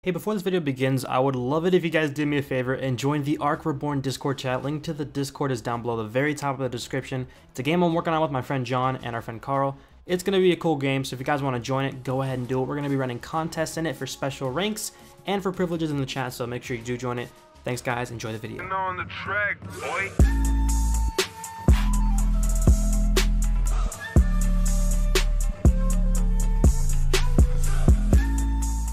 Hey, before this video begins, I would love it if you guys did me a favor and join the Reborn Discord chat. Link to the Discord is down below the very top of the description. It's a game I'm working on with my friend John and our friend Carl. It's going to be a cool game, so if you guys want to join it, go ahead and do it. We're going to be running contests in it for special ranks and for privileges in the chat, so make sure you do join it. Thanks guys, enjoy the video. On the track, boy.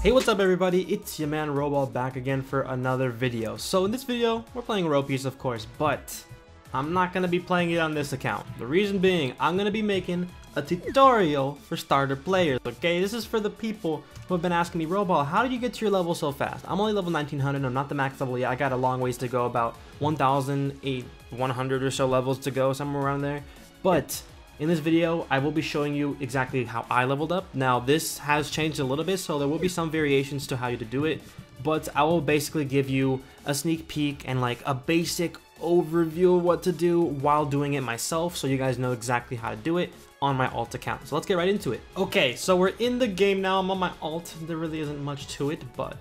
Hey, what's up everybody, it's your man Roball back again for another video. So in this video, we're playing World Peace of course, but I'm not going to be playing it on this account. The reason being, I'm going to be making a tutorial for starter players, okay? This is for the people who have been asking me, Roball, how did you get to your level so fast? I'm only level 1900, I'm not the max level yet, I got a long ways to go, about 1,100 or so levels to go, somewhere around there. But in this video, I will be showing you exactly how I leveled up. Now, this has changed a little bit, so there will be some variations to how you to do it, but I will basically give you a sneak peek and like a basic overview of what to do while doing it myself, so you guys know exactly how to do it on my alt account. So let's get right into it. Okay, so we're in the game now. I'm on my alt. There really isn't much to it, but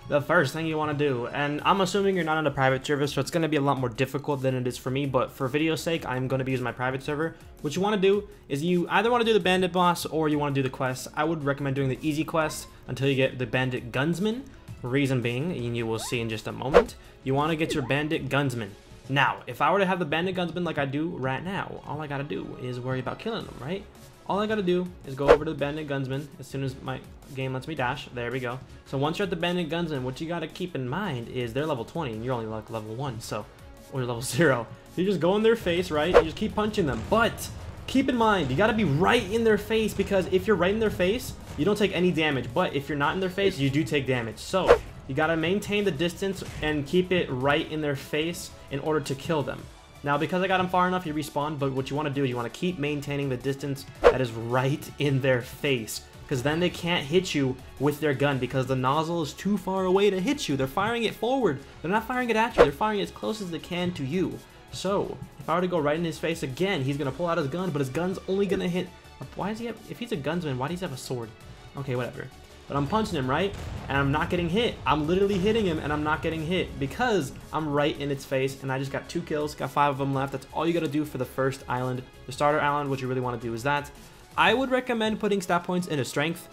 the first thing you want to do, and I'm assuming you're not on a private server, so it's going to be a lot more difficult than it is for me, but for video's sake, I'm going to be using my private server. What you want to do is you either want to do the bandit boss or you want to do the quest. I would recommend doing the easy quest until you get the bandit gunsman. Reason being, and you will see in just a moment, you want to get your bandit gunsman. Now, if I were to have the bandit gunsman like I do right now, all I got to do is worry about killing them, right? All I gotta do is go over to the bandit gunsman as soon as my game lets me dash. There we go. So once you're at the bandit gunsman, what you gotta keep in mind is they're level 20 and you're only like level 1, so, or level 0. You just go in their face, right? You just keep punching them. But keep in mind, you gotta be right in their face, because if you're right in their face, you don't take any damage. But if you're not in their face, you do take damage. So you gotta maintain the distance and keep it right in their face in order to kill them. Now, because I got him far enough, he respawned, but what you want to do is you want to keep maintaining the distance that is right in their face, because then they can't hit you with their gun because the nozzle is too far away to hit you. They're firing it forward. They're not firing it at you. They're firing it as close as they can to you. So, if I were to go right in his face again, he's going to pull out his gun, but his gun's only going to hit... Why does he have... If he's a gunsman, why does he have a sword? Okay, whatever. But I'm punching him, right? And I'm not getting hit. I'm literally hitting him and I'm not getting hit because I'm right in its face, and I just got 2 kills, got 5 of them left. That's all you gotta do for the first island. The starter island, what you really want to do is that. I would recommend putting stat points into strength.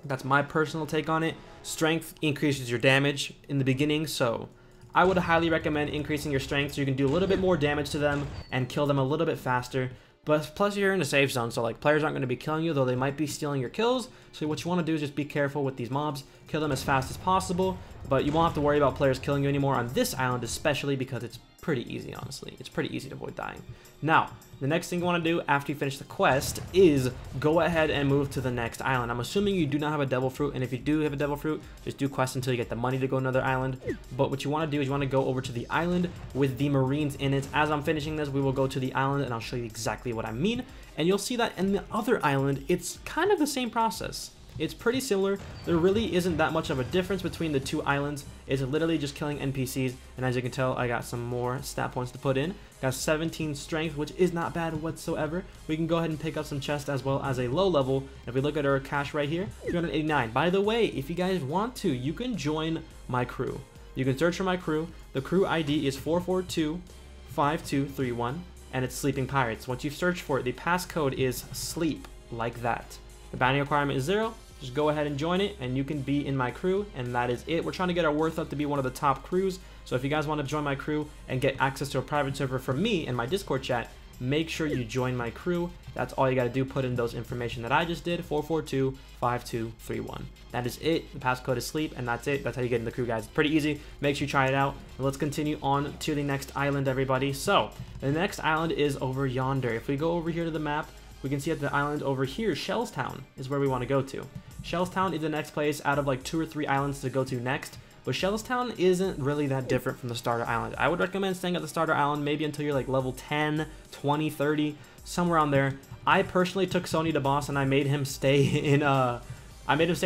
That's my personal take on it. Strength increases your damage in the beginning, so I would highly recommend increasing your strength so you can do a little bit more damage to them and kill them a little bit faster. But plus you're in a safe zone, so like players aren't going to be killing you, though they might be stealing your kills. So what you want to do is just be careful with these mobs, kill them as fast as possible, but you won't have to worry about players killing you anymore on this island, especially because it's pretty easy, honestly. It's pretty easy to avoid dying. Now, the next thing you want to do after you finish the quest is go ahead and move to the next island. I'm assuming you do not have a devil fruit, and if you do have a devil fruit, just do quests until you get the money to go to another island. But what you want to do is you want to go over to the island with the marines in it. As I'm finishing this, we will go to the island and I'll show you exactly what I mean, and you'll see that in the other island, it's kind of the same process. It's pretty similar. There really isn't that much of a difference between the two islands. It's literally just killing NPCs, and as you can tell, I got some more stat points to put in. Got 17 strength, which is not bad whatsoever. We can go ahead and pick up some chests as well as a low level. If we look at our cash right here, 389. By the way, if you guys want to, you can join my crew. You can search for my crew. The crew ID is 442-5231, and it's Sleeping Pirates. Once you've searched for it, the passcode is sleep, like that. The bounty requirement is 0. Just go ahead and join it, and you can be in my crew, and that is it. We're trying to get our worth up to be one of the top crews, so if you guys want to join my crew and get access to a private server from me and my Discord chat, make sure you join my crew. That's all you got to do. Put in those information that I just did, 442-5231. That is it. The passcode is sleep, and that's it. That's how you get in the crew, guys. It's pretty easy. Make sure you try it out. And let's continue on to the next island, everybody. So the next island is over yonder. If we go over here to the map, we can see that the island over here, Shellstown, is where we want to go to. Shellstown is the next place out of like 2 or 3 islands to go to next, but Shellstown isn't really that different from the starter island. I would recommend staying at the starter island maybe until you're like level 10, 20, 30, somewhere around there. I personally took Sony to boss, and I made him stay in at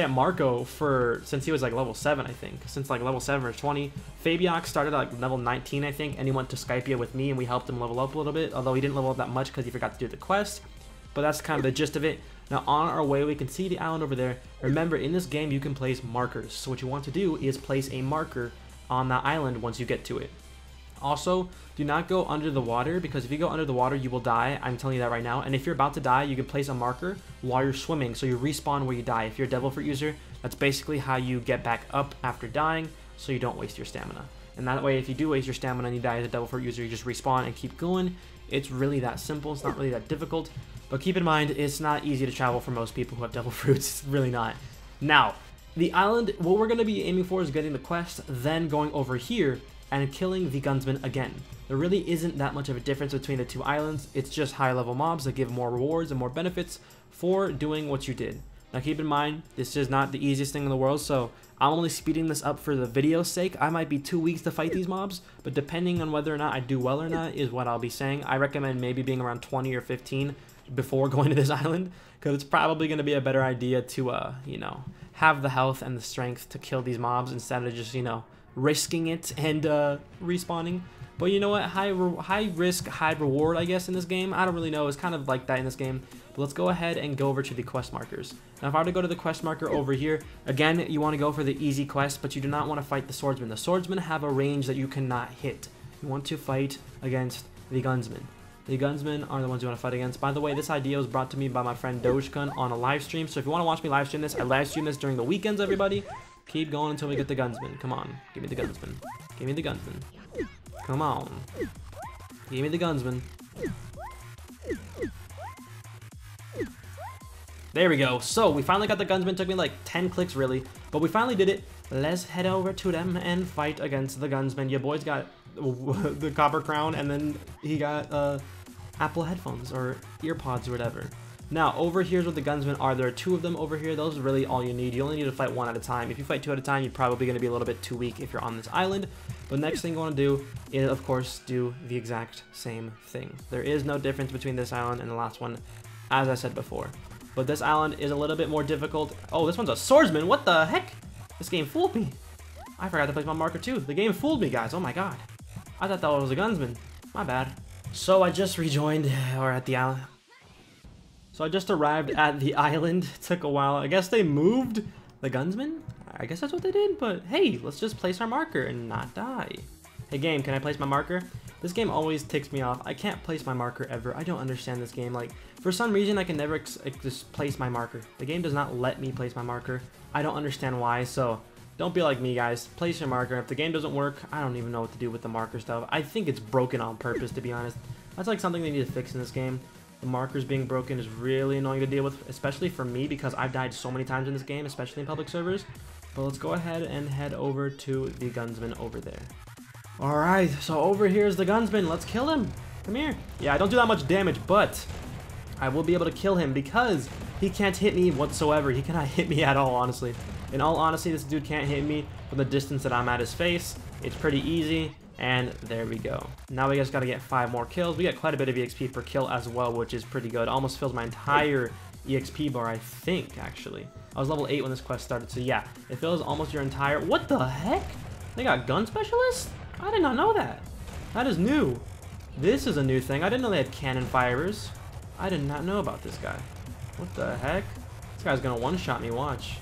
Marco since he was like level 7, I think. Since like level 7 or 20. Fabiok started at like level 19, I think, and he went to Skypia with me, and we helped him level up a little bit, although he didn't level up that much because he forgot to do the quest. But that's kind of the gist of it. Now on our way, we can see the island over there. Remember, in this game, you can place markers. So what you want to do is place a marker on that island once you get to it. Also, do not go under the water, because if you go under the water, you will die. I'm telling you that right now. And if you're about to die, you can place a marker while you're swimming, so you respawn where you die. If you're a devil fruit user, that's basically how you get back up after dying, so you don't waste your stamina. And that way, if you do waste your stamina and you die as a devil fruit user, you just respawn and keep going. It's really that simple. It's not really that difficult. But keep in mind, it's not easy to travel for most people who have devil fruits. It's really not. Now, the island, what we're going to be aiming for is getting the quest, then going over here and killing the gunsman again. There really isn't that much of a difference between the two islands. It's just high level mobs that give more rewards and more benefits for doing what you did. Now keep in mind, this is not the easiest thing in the world, so I'm only speeding this up for the video's sake. I might be 2 weeks to fight these mobs, but depending on whether or not I do well or not is what I'll be saying. I recommend maybe being around 20 or 15 before going to this island, because it's probably going to be a better idea to, you know, have the health and the strength to kill these mobs instead of just, you know, risking it and respawning. But you know what, high risk, high reward, I guess, in this game. I don't really know, it's kind of like that in this game. But let's go ahead and go over to the quest markers. Now if I were to go to the quest marker over here, again, you want to go for the easy quest, but you do not want to fight the swordsman. The swordsmen have a range that you cannot hit. You want to fight against the gunsmen. The gunsmen are the ones you want to fight against. By the way, this idea was brought to me by my friend Dogecoin on a live stream. So if you want to watch me live stream this, I live stream this during the weekends, everybody. Keep going until we get the gunsman. Come on, give me the gunsman. Give me the gunsman. Come on. Give me the gunsman. There we go. So we finally got the gunsman. Took me like 10 clicks really, but we finally did it. Let's head over to them and fight against the gunsman. Your boy's got the copper crown, and then he got Apple headphones or ear pods or whatever. Now over here's where the gunsmen are. There are 2 of them over here. Those are really all you need. You only need to fight 1 at a time. If you fight 2 at a time, you're probably going to be a little bit too weak if you're on this island. But next thing you want to do is, of course, do the exact same thing. There is no difference between this island and the last one, as I said before. But this island is a little bit more difficult. Oh, this one's a swordsman. What the heck? This game fooled me. I forgot to place my marker too. The game fooled me, guys. Oh my god. I thought that was a gunsman. My bad. So I just rejoined, or at the island. So I just arrived at the island. It took a while. I guess they moved the gunsman? I guess that's what they did, but hey, let's just place our marker and not die. Hey game, can I place my marker? This game always ticks me off. I can't place my marker ever. I don't understand this game. Like, for some reason, I can never just place my marker. The game does not let me place my marker. I don't understand why, so don't be like me, guys. Place your marker. If the game doesn't work, I don't even know what to do with the marker stuff. I think it's broken on purpose, to be honest. That's like something they need to fix in this game. The markers being broken is really annoying to deal with, especially for me, because I've died so many times in this game, especially in public servers. But let's go ahead and head over to the gunsman over there. Alright, so over here is the gunsman. Let's kill him. Come here. Yeah, I don't do that much damage, but I will be able to kill him because he can't hit me whatsoever. He cannot hit me at all, honestly. In all honesty, this dude can't hit me from the distance that I'm at his face. It's pretty easy. And there we go. Now we just got to get 5 more kills. We get quite a bit of EXP per kill as well, which is pretty good. Almost fills my entire EXP bar, I think, actually. I was level 8 when this quest started, so yeah. It fills almost your entire... What the heck? They got gun specialists? I did not know that. That is new. This is a new thing. I didn't know they had cannon firers. I did not know about this guy. What the heck? This guy's gonna one-shot me, watch.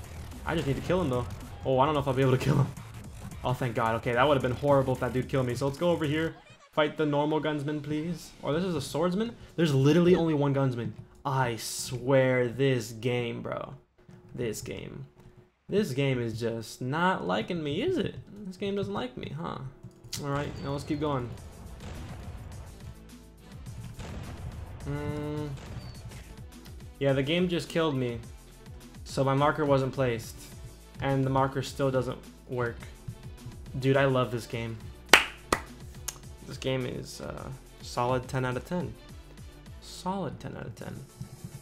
I just need to kill him, though. Oh, I don't know if I'll be able to kill him. Oh, thank God. Okay, that would have been horrible if that dude killed me. So let's go over here. Fight the normal gunsman, please. Or this is a swordsman? There's literally only one gunsman. I swear, this game, bro. This game. This game is just not liking me, is it? This game doesn't like me, huh? Alright, now let's keep going. Yeah, the game just killed me. So my marker wasn't placed. And the marker still doesn't work. Dude, I love this game. This game is solid 10 out of 10. Solid 10 out of 10.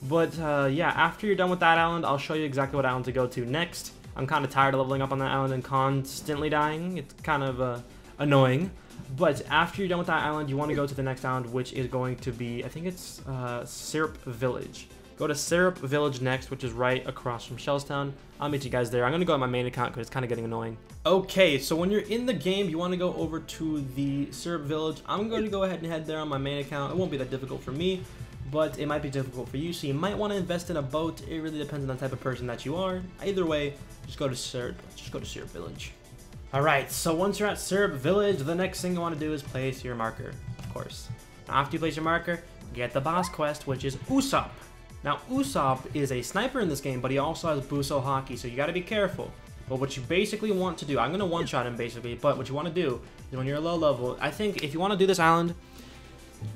But yeah, after you're done with that island, I'll show you exactly what island to go to next. I'm kind of tired of leveling up on that island and constantly dying. It's kind of annoying. But after you're done with that island, you want to go to the next island, which is going to be, I think it's Syrup Village. Go to Syrup Village next, which is right across from Shellstown. I'll meet you guys there. I'm going to go on my main account because it's kind of getting annoying. Okay, so when you're in the game, you want to go over to the Syrup Village. I'm going to go ahead and head there on my main account. It won't be that difficult for me. but it might be difficult for you, so you might want to invest in a boat. It really depends on the type of person that you are. Either way, just go to Syrup Village. Alright, so once you're at Syrup Village, the next thing you want to do is place your marker, of course. Now, after you place your marker, get the boss quest, which is Usopp. Now, Usopp is a sniper in this game, but he also has Buso Haki, so you gotta be careful. But what you basically want to do, I'm gonna one-shot him basically, but what you want to do is when you're low level, I think if you want to do this island,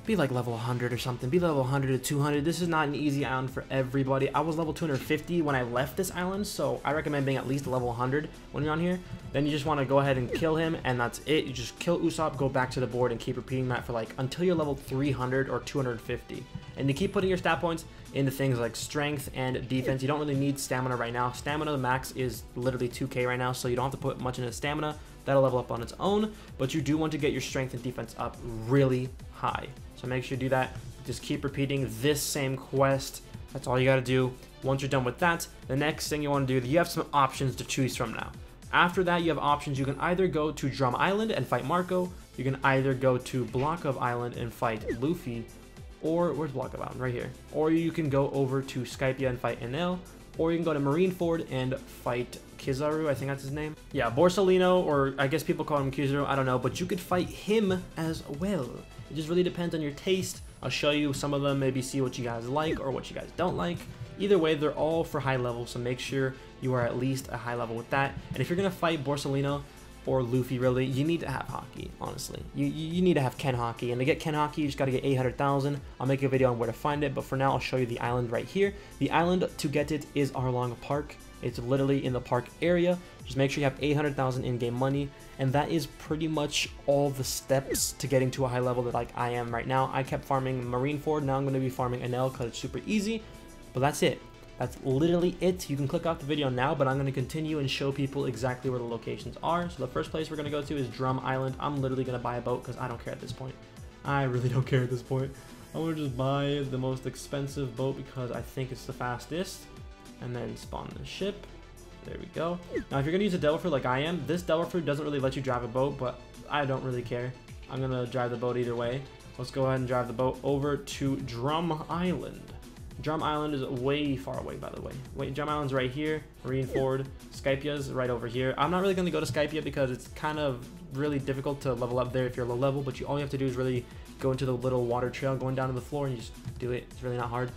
be like level 100 or something. Be level 100 to 200. This is not an easy island for everybody. I was level 250 when I left this island, so I recommend being at least level 100 when you're on here. Then you just want to go ahead and kill him, and that's it. You just kill Usopp, go back to the board, and keep repeating that for like until you're level 300 or 250. And you keep putting your stat points into things like strength and defense. You don't really need stamina right now. Stamina max is literally 2k right now, so you don't have to put much into stamina. That'll level up on its own, but you do want to get your strength and defense up really high. So make sure you do that. Just keep repeating this same quest. That's all you got to do. Once you're done with that, the next thing you want to do, you have some options to choose from now. After that, you have options. You can either go to Drum Island and fight Marco. You can either go to Block of Island and fight Luffy. Or, where's Block of Island? Right here. Or you can go over to Skypia and fight Enel. Or you can go to Marineford and fight Kizaru, I think that's his name. Yeah, Borsalino, or I guess people call him Kizaru, I don't know, but you could fight him as well. It just really depends on your taste. I'll show you some of them, maybe see what you guys like or what you guys don't like. Either way, they're all for high level, so make sure you are at least a high level with that. And if you're gonna fight Borsalino or Luffy, really, you need to have Haki, honestly. You need to have Ken Haki, and to get Ken Haki, you just gotta get 800,000. I'll make a video on where to find it, but for now, I'll show you the island right here. The island to get it is Arlong Park. It's literally in the park area. Just make sure you have 800,000 in-game money, and that is pretty much all the steps to getting to a high level that like I am right now. I kept farming Marineford, now I'm gonna be farming Enel because it's super easy, but that's it. That's literally it. You can click off the video now, but I'm going to continue and show people exactly where the locations are. So the first place we're going to go to is Drum Island. I'm literally going to buy a boat because I don't care at this point. I really don't care at this point. I'm going to just buy the most expensive boat because I think it's the fastest. And then spawn the ship. There we go. Now, if you're going to use a Devil Fruit like I am, this Devil Fruit doesn't really let you drive a boat, but I don't really care. I'm going to drive the boat either way. Let's go ahead and drive the boat over to Drum Island. Drum Island is way far away, by the way. Wait, Drum Island's right here. Marineford. Skypia's right over here. I'm not really going to go to Skypia because it's kind of really difficult to level up there if you're low level, but all you have to do is really go into the little water trail going down to the floor and you just do it. It's really not hard.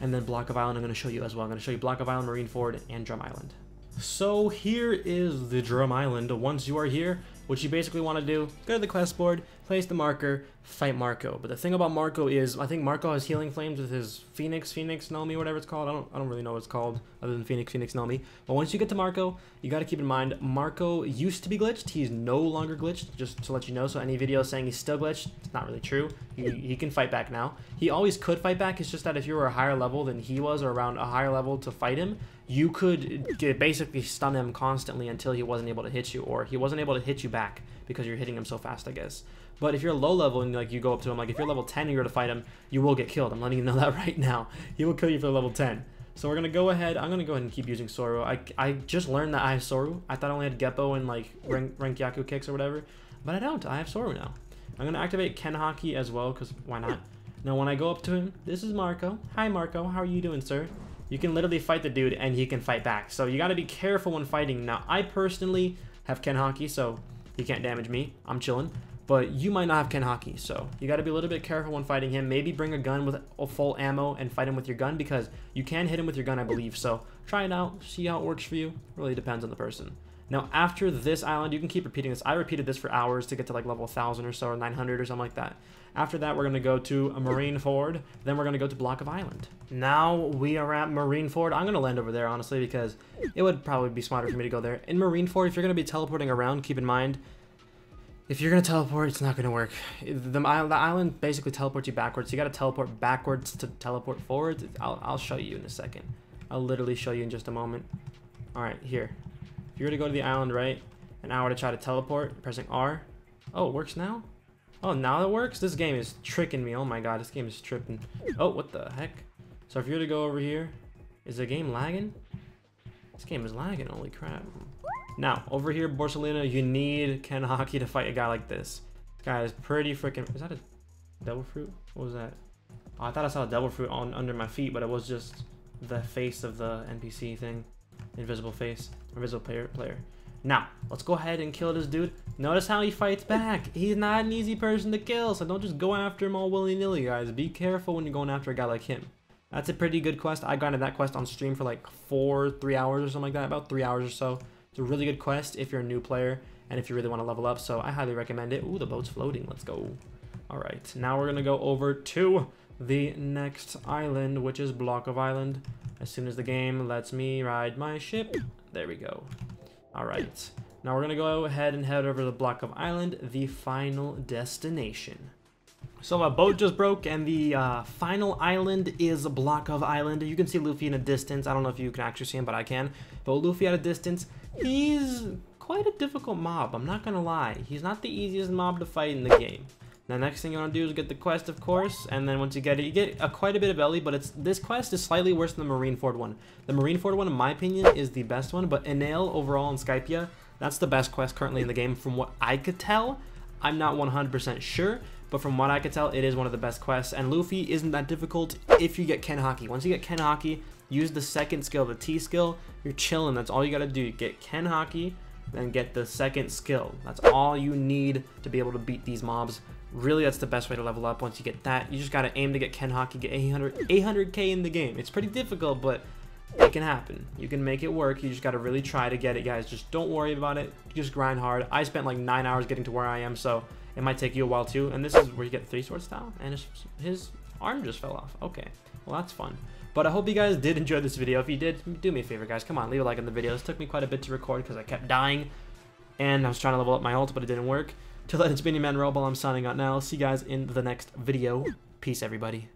And then Block of Island I'm going to show you as well. I'm going to show you Block of Island, Marineford, and Drum Island. So here is the Drum Island. Once you are here, what you basically want to do, go to the quest board, place the marker, fight Marco. But the thing about Marco is, I think Marco has healing flames with his Phoenix Nomi, whatever it's called. I don't really know what it's called other than Phoenix Nomi. But once you get to Marco, you got to keep in mind, Marco used to be glitched. He's no longer glitched, just to let you know. So any video saying he's still glitched, it's not really true. He can fight back now. He always could fight back. It's just that if you were a higher level than he was, or around a higher level to fight him, you could basically stun him constantly until he wasn't able to hit you, or he wasn't able to hit you back because you're hitting him so fast, I guess. But if you're low level and like you go up to him, like if you're level 10 and you're to fight him, you will get killed. I'm letting you know that right now. He will kill you for level 10. So we're gonna go ahead. I'm gonna go ahead and keep using Soru. I just learned that I have Soru. I thought I only had Geppo and like Renkyaku kicks or whatever, but I don't. I have Soru now. I'm gonna activate Ken Haki as well because why not? Now when I go up to him, this is Marco. Hi Marco, how are you doing, sir? You can literally fight the dude and he can fight back. So you got to be careful when fighting. Now, I personally have Ken Haki, so he can't damage me. I'm chilling. But you might not have Ken Haki, so you got to be a little bit careful when fighting him. Maybe bring a gun with a full ammo and fight him with your gun because you can hit him with your gun, I believe. So try it out. See how it works for you. Really depends on the person. Now, after this island, you can keep repeating this. I repeated this for hours to get to like level 1,000 or so, or 900 or something like that. After that, we're going to go to a Marineford. Then we're going to go to Block of Island. Now we are at Marineford. I'm going to land over there, honestly, because it would probably be smarter for me to go there. In Marineford, if you're going to be teleporting around, keep in mind, if you're going to teleport, it's not going to work. The island basically teleports you backwards. You got to teleport backwards to teleport forwards. I'll show you in a second. I'll literally show you in just a moment. All right, here. If you're going to go to the island, right, and I were to try to teleport, pressing R. Oh, it works now? Oh, now it works? This game is tricking me. Oh my god, this game is tripping. Oh, what the heck? So if you're to go over here, is the game lagging? This game is lagging, holy crap. Now, over here, Borsalino, you need Ken Haki to fight a guy like this. This guy is pretty freaking... Is that a Devil Fruit? What was that? Oh, I thought I saw a devil fruit under my feet, but it was just the face of the NPC thing. Invisible face. Invisible player. Now, let's go ahead and kill this dude. Notice how he fights back. He's not an easy person to kill, so don't just go after him all willy-nilly, guys. Be careful when you're going after a guy like him. That's a pretty good quest. I got that quest on stream for like 3 hours or something like that, about 3 hours or so. It's a really good quest if you're a new player and if you really want to level up, so I highly recommend it. Ooh, the boat's floating. Let's go. All right, now we're going to go over to the next island, which is Block of Island. As soon as the game lets me ride my ship. There we go. All right, now we're gonna go ahead and head over to the Block of Island, the final destination. So my boat just broke, and the final island is Block of Island. You can see Luffy in a distance. I don't know if you can actually see him, but I can. But Luffy at a distance, he's quite a difficult mob. I'm not gonna lie. He's not the easiest mob to fight in the game. Now, next thing you want to do is get the quest, of course, and then once you get it, you get quite a bit of Ellie, but this quest is slightly worse than the Marineford one. The Marineford one, in my opinion, is the best one, but Enel overall in Skypia, that's the best quest currently in the game from what I could tell. I'm not 100% sure, but from what I could tell, it is one of the best quests, and Luffy isn't that difficult if you get Ken Haki. Once you get Ken Haki, use the second skill, the T skill, you're chilling. That's all you gotta do. Get Ken Haki, then get the second skill. That's all you need to be able to beat these mobs. Really, that's the best way to level up. Once you get that, you just gotta aim to get Ken Haki, get 800k in the game. It's pretty difficult, but it can happen. You can make it work. You just gotta really try to get it, guys. Just don't worry about it. Just grind hard. I spent like 9 hours getting to where I am, so it might take you a while too. And this is where you get 3 sword style, and his arm just fell off. Okay, well that's fun. But I hope you guys did enjoy this video. If you did, do me a favor, guys. Come on, leave a like on the video. This took me quite a bit to record because I kept dying, and I was trying to level up my ult, but it didn't work. Till then, it's been your man Roball. I'm signing out now. See you guys in the next video. Peace, everybody.